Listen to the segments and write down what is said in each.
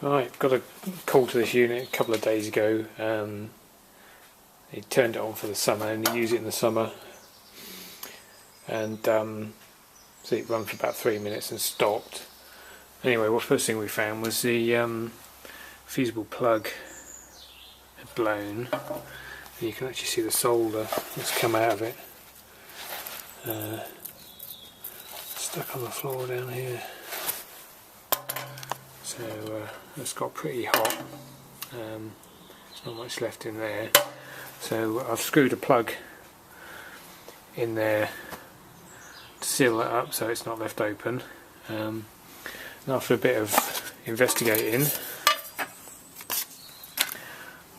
Right, got a call to this unit a couple of days ago. He turned it on for the summer and he used it in the summer, and so it ran for about 3 minutes and stopped. Anyway, well, first thing we found was the fusible plug had blown, and you can actually see the solder that's come out of it, stuck on the floor down here. So it's got pretty hot. There's not much left in there. So I've screwed a plug in there to seal it up so it's not left open. And after a bit of investigating,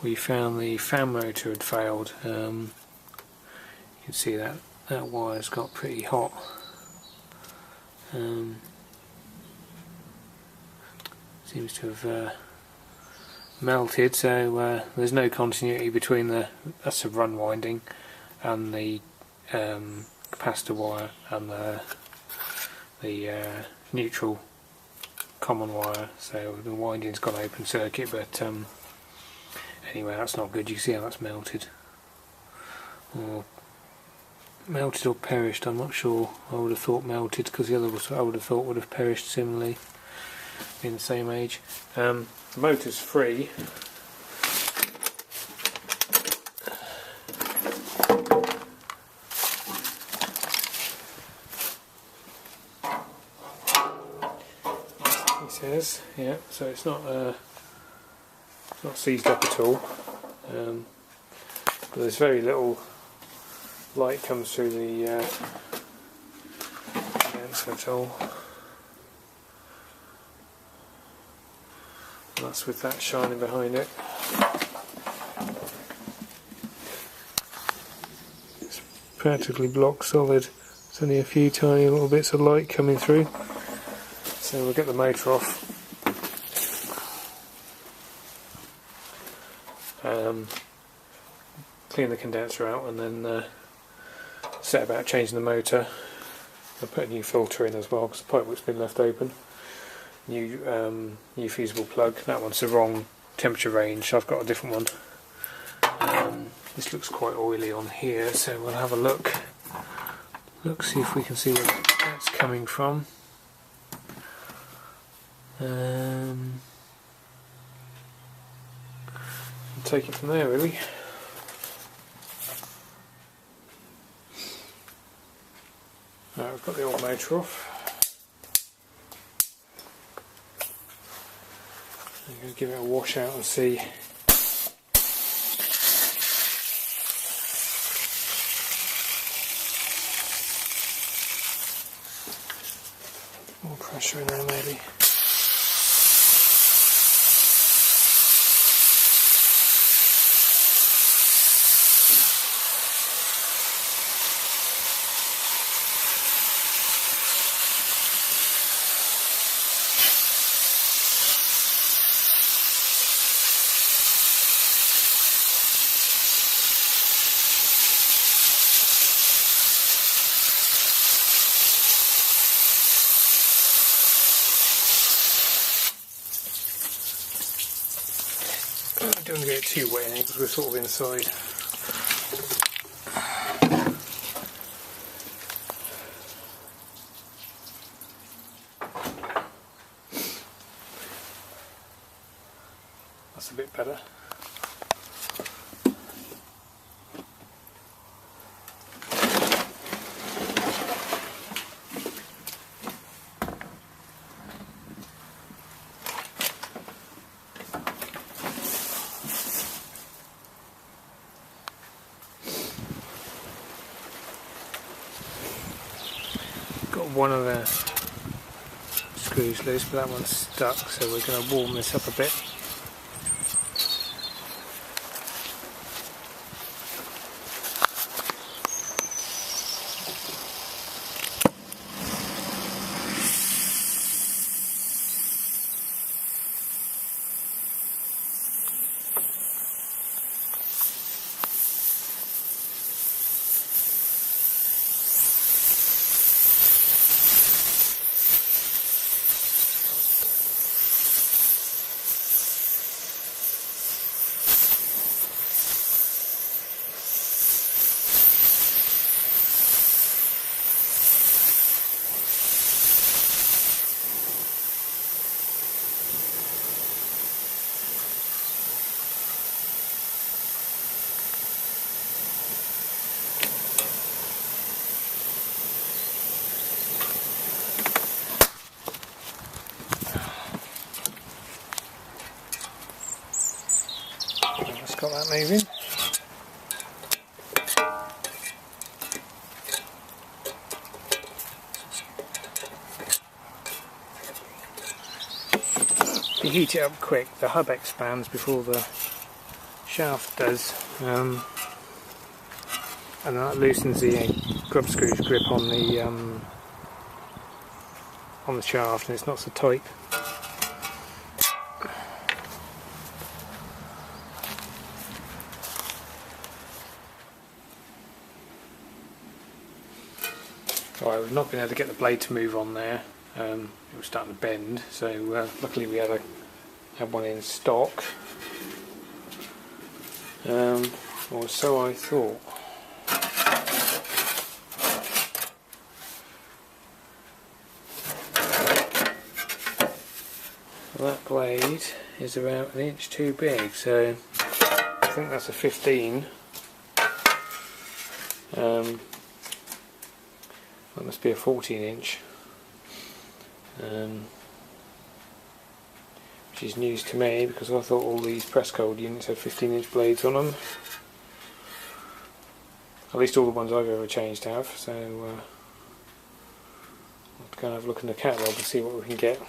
we found the fan motor had failed. You can see that wire's got pretty hot. Seems to have melted, so there's no continuity between that's a run winding and the capacitor wire and the neutral common wire, so the winding's gone open circuit. But anyway, that's not good. You see how that's melted, or perished. I'm not sure. I would have thought melted, because the other was, I would have thought, would have perished similarly, being the same age. The motor's free. He says, yeah. So it's not seized up at all. But there's very little light comes through the condenser at all. That's with that shining behind it. It's practically block solid. There's only a few tiny little bits of light coming through. So we'll get the motor off. Clean the condenser out, and then set about changing the motor. I'll put a new filter in as well, because the pipe work's been left open. New fusible plug. That one's the wrong temperature range, so I've got a different one. This looks quite oily on here, so we'll have a look. See if we can see where that's coming from. Take it from there, really. Right, we've got the old motor off. I'm going to give it a wash out and see. More pressure in there, maybe. I don't want to get it too wet in it, because we're sort of inside. That's a bit better. Got one of the screws loose, but that one's stuck, so we're going to warm this up a bit. got that moving. If you heat it up quick, the hub expands before the shaft does, and that loosens the grub screw's grip on the shaft, and it's not so tight. Right, we've not been able to get the blade to move on there. It was starting to bend, so luckily we had one in stock. Or so I thought. Well, that blade is about 1 inch too big, so I think that's a 15. That must be a 14 inch, which is news to me because I thought all these Prestcold units had 15 inch blades on them. At least all the ones I've ever changed have, so I'll have to go and have a look in the catalogue and see what we can get.